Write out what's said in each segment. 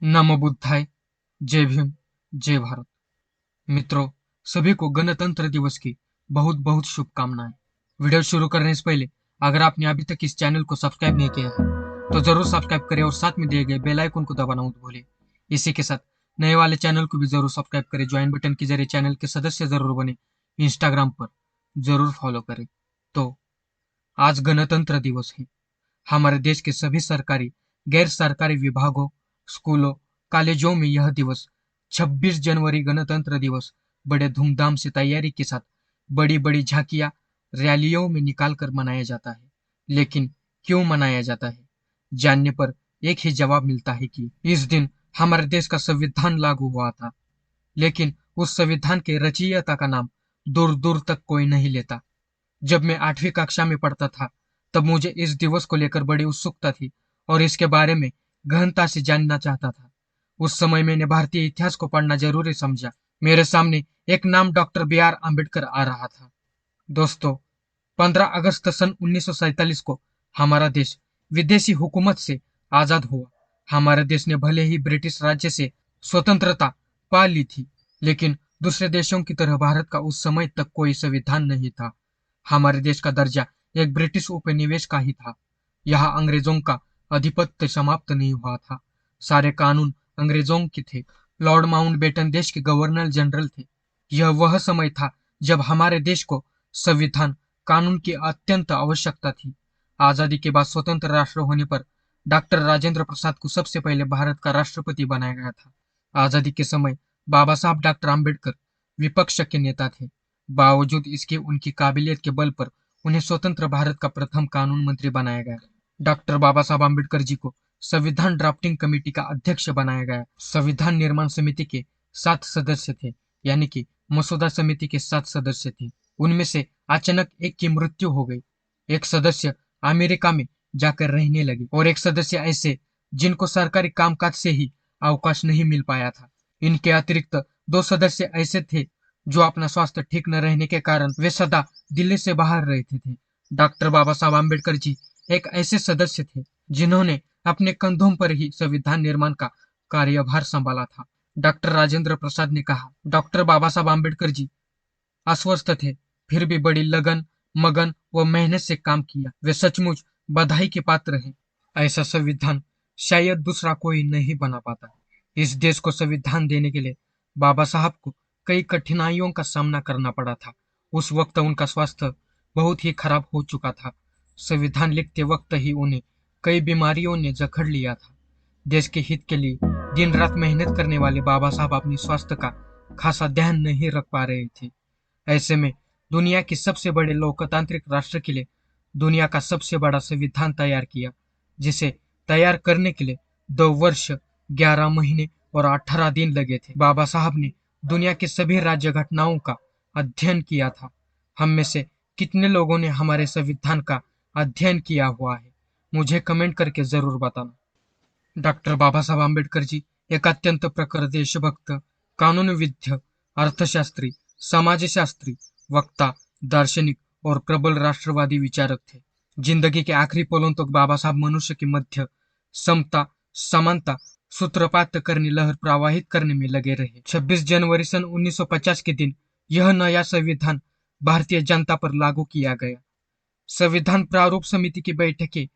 नमो बुद्धाय। जय भीम। जय भारत। मित्रों, सभी को गणतंत्र दिवस की बहुत बहुत शुभकामनाएं। वीडियो शुरू करने से पहले अगर आपने अभी तक इस चैनल को सब्सक्राइब नहीं किया है तो जरूर सब्सक्राइब करें और साथ में दिए गए बेल आइकन को दबाना मत भूलें। इसी के साथ नए वाले चैनल को भी जरूर सब्सक्राइब करें, ज्वाइन बटन के जरिए चैनल के सदस्य जरूर बने, इंस्टाग्राम पर जरूर फॉलो करें। तो आज गणतंत्र दिवस है। हमारे देश के सभी सरकारी, गैर सरकारी विभागों, स्कूलों, कॉलेजों में यह दिवस 26 जनवरी गणतंत्र दिवस बड़े धूमधाम से तैयारी के साथ बड़ी बड़ी झांकियां, रैलियों में निकाल कर मनाया जाता है। लेकिन क्यों मनाया जाता है? जानने पर एक ही जवाब मिलता है कि इस दिन हमारे देश का संविधान लागू हुआ था। लेकिन उस संविधान के रचयिता का नाम दूर दूर तक कोई नहीं लेता। जब मैं 8वीं कक्षा में पढ़ता था तब मुझे इस दिवस को लेकर बड़ी उत्सुकता थी और इसके बारे में गहनता से जानना चाहता था। उस समय मैंने भारतीय इतिहास को पढ़ना जरूरी समझा। मेरे सामने एक नाम डॉक्टर बी.आर. अम्बेडकर आ रहा था। दोस्तों, 15 अगस्त सन 1947 को हमारा देश विदेशी हुकूमत से आजाद हुआ। हमारे देश ने भले ही ब्रिटिश राज्य से स्वतंत्रता पा ली थी, लेकिन दूसरे देशों की तरह भारत का उस समय तक कोई संविधान नहीं था। हमारे देश का दर्जा एक ब्रिटिश उपनिवेश का ही था। यहाँ अंग्रेजों का आधिपत्य समाप्त नहीं हुआ था। सारे कानून अंग्रेजों के थे। लॉर्ड माउंटबेटन देश के गवर्नर जनरल थे। यह वह समय था जब हमारे देश को संविधान कानून की अत्यंत आवश्यकता थी। आजादी के बाद स्वतंत्र राष्ट्र होने पर डॉक्टर राजेंद्र प्रसाद को सबसे पहले भारत का राष्ट्रपति बनाया गया था। आजादी के समय बाबा साहब डॉक्टर आम्बेडकर विपक्ष के नेता थे। बावजूद इसके उनकी काबिलियत के बल पर उन्हें स्वतंत्र भारत का प्रथम कानून मंत्री बनाया गया। डॉक्टर बाबा साहब आम्बेडकर जी को संविधान ड्राफ्टिंग कमेटी का अध्यक्ष बनाया गया। संविधान निर्माण समिति के 7 सदस्य थे, यानी कि मसौदा समिति के 7 सदस्य थे। उनमें से अचानक एक की मृत्यु हो गई। एक सदस्य अमेरिका में जाकर रहने लगे और एक सदस्य ऐसे जिनको सरकारी कामकाज से ही अवकाश नहीं मिल पाया था। इनके अतिरिक्त 2 सदस्य ऐसे थे जो अपना स्वास्थ्य ठीक न रहने के कारण वे सदा दिल्ली से बाहर रहते थे। डॉक्टर बाबा साहब आम्बेडकर जी एक ऐसे सदस्य थे जिन्होंने अपने कंधों पर ही संविधान निर्माण का कार्यभार संभाला था। डॉक्टर राजेंद्र प्रसाद ने कहा, डॉक्टर बाबा साहब आम्बेडकर जी अस्वस्थ थे, फिर भी बड़ी लगन, मगन व मेहनत से काम किया। वे सचमुच बधाई के पात्र हैं। ऐसा संविधान शायद दूसरा कोई नहीं बना पाता। इस देश को संविधान देने के लिए बाबा साहब को कई कठिनाइयों का सामना करना पड़ा था। उस वक्त उनका स्वास्थ्य बहुत ही खराब हो चुका था। संविधान लिखते वक्त ही उन्हें कई बीमारियों ने जकड़ लिया था। देश के हित के लिए दिन रात मेहनत करने वाले बाबा साहब अपने स्वास्थ्य का खासा ध्यान नहीं रख पा रहे थे। ऐसे में दुनिया के सबसे बड़े लोकतांत्रिक राष्ट्र के लिए दुनिया का सबसे बड़ा संविधान तैयार किया, जिसे तैयार करने के लिए 2 वर्ष 11 महीने और 18 दिन लगे थे। बाबा साहब ने दुनिया के सभी राज्य घटनाओं का अध्ययन किया था। हम में से कितने लोगों ने हमारे संविधान का अध्ययन किया हुआ है? मुझे कमेंट करके जरूर बताना। डॉक्टर बाबा साहब आम्बेडकर जी एक अत्यंत प्रखर देशभक्त, कानूनविद, अर्थशास्त्री, समाजशास्त्री, वक्ता, दार्शनिक और प्रबल राष्ट्रवादी विचारक थे। जिंदगी के आखिरी पलों तक बाबा साहब मनुष्य के मध्य समता, समानता सूत्रपात करने, लहर प्रवाहित करने में लगे रहे। 26 जनवरी सन 1950 के दिन यह नया संविधान भारतीय जनता पर लागू किया गया। संविधान प्रारूप समिति की बैठकें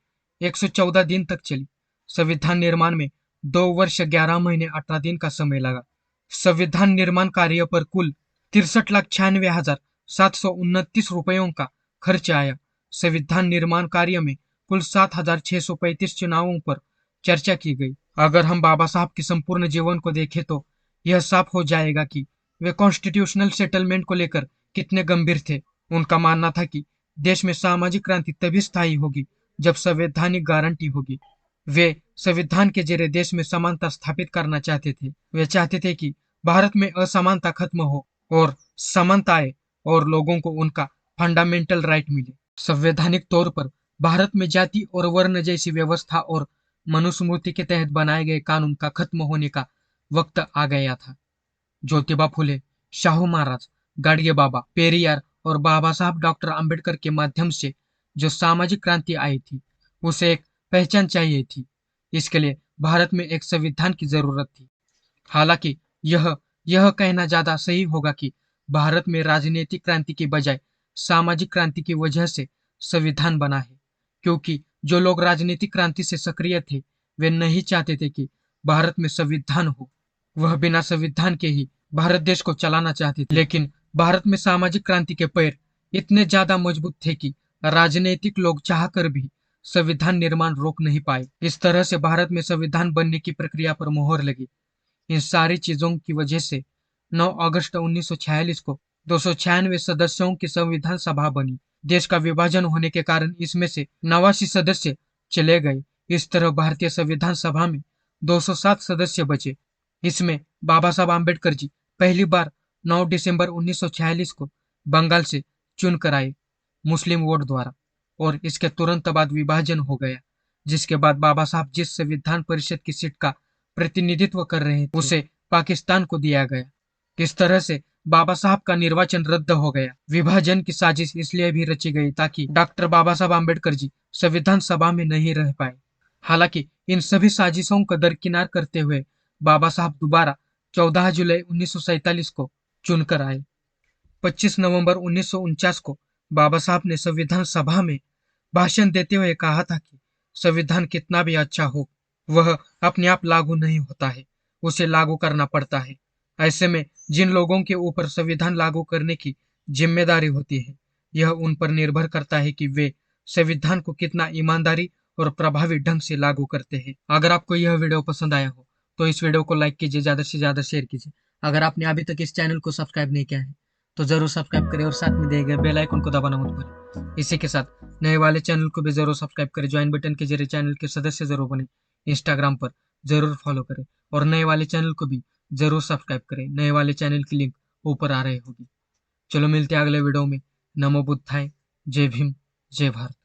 114 दिन तक चली। संविधान निर्माण में 2 वर्ष 11 महीने 18 दिन का समय लगा। संविधान निर्माण कार्य पर कुल 63,96,729 रुपयों का खर्च आया। संविधान निर्माण कार्य में कुल 7,635 चुनावों पर चर्चा की गई। अगर हम बाबा साहब के संपूर्ण जीवन को देखें तो यह साफ हो जाएगा कि वे कॉन्स्टिट्यूशनल सेटलमेंट को लेकर कितने गंभीर थे। उनका मानना था कि देश में सामाजिक क्रांति तभी स्थायी होगी जब संवैधानिक गारंटी होगी। वे संविधान के जरिए देश में समानता स्थापित करना चाहते थे। वे चाहते थे कि भारत में असमानता खत्म हो और समानता आए और लोगों को उनका फंडामेंटल राइट मिले। संवैधानिक तौर पर भारत में जाति और वर्ण जैसी व्यवस्था और मनुस्मृति के तहत बनाए गए कानून का खत्म होने का वक्त आ गया था। ज्योतिबा फुले, शाहू महाराज, गाडगे बाबा, पेरियार और बाबा साहब डॉक्टर आम्बेडकर के माध्यम से जो सामाजिक क्रांति आई थी, उसे एक पहचान चाहिए थी। इसके लिए भारत में एक संविधान की जरूरत थी। हालांकि यह कहना ज्यादा सही होगा कि भारत में राजनीतिक क्रांति की बजाय सामाजिक क्रांति की वजह से संविधान बना है, क्योंकि जो लोग राजनीतिक क्रांति से सक्रिय थे वे नहीं चाहते थे कि भारत में संविधान हो। वह बिना संविधान के ही भारत देश को चलाना चाहते थे। लेकिन भारत में सामाजिक क्रांति के पैर इतने ज्यादा मजबूत थे कि राजनीतिक लोग चाहकर भी संविधान निर्माण रोक नहीं पाए। इस तरह से भारत में संविधान बनने की प्रक्रिया पर मोहर लगी। इन सारी चीजों की वजह से 9 अगस्त 1946 को 296 सदस्यों की संविधान सभा बनी। देश का विभाजन होने के कारण इसमें से 89 सदस्य चले गए। इस तरह भारतीय संविधान सभा में 207 सदस्य बचे। इसमें बाबा साहब आम्बेडकर जी पहली बार 9 दिसंबर 1946 को बंगाल से चुनकर आए मुस्लिम वोट द्वारा, और इसके तुरंत बाद विभाजन हो गया, जिसके बाद बाबा साहब जिस संविधान परिषद की सीट का प्रतिनिधित्व कर रहे थे उसे पाकिस्तान को दिया गया। इस तरह से बाबा साहब का निर्वाचन रद्द हो गया। विभाजन की साजिश इसलिए भी रची गई ताकि डॉक्टर बाबा साहब आम्बेडकर जी संविधान सभा में नहीं रह पाए। हालांकि इन सभी साजिशों को दरकिनार करते हुए बाबा साहब दोबारा 14 जुलाई 1947 को चुनकर आए। 25 नवंबर 1949 को बाबा साहब ने संविधान सभा में भाषण देते हुए कहा था कि संविधान कितना भी अच्छा हो, वह अपने आप लागू नहीं होता है, उसे लागू करना पड़ता है। ऐसे में जिन लोगों के ऊपर संविधान लागू करने की जिम्मेदारी होती है, यह उन पर निर्भर करता है कि वे संविधान को कितना ईमानदारी और प्रभावी ढंग से लागू करते हैं। अगर आपको यह वीडियो पसंद आया हो तो इस वीडियो को लाइक कीजिए, ज्यादा से ज्यादा शेयर कीजिए। अगर आपने अभी तक इस चैनल को सब्सक्राइब नहीं किया है तो जरूर सब्सक्राइब करें और साथ में दिए गए बेल आइकन को दबाना मत भूलें। इसी के साथ नए वाले चैनल को भी जरूर सब्सक्राइब करें, ज्वाइन बटन के जरिए चैनल के सदस्य जरूर बने, इंस्टाग्राम पर जरूर फॉलो करें और नए वाले चैनल को भी जरूर सब्सक्राइब करें। नए वाले चैनल की लिंक ऊपर आ रही होगी। चलो मिलते हैं अगले वीडियो में। नमो बुद्धाय, जय भीम, जय भारत।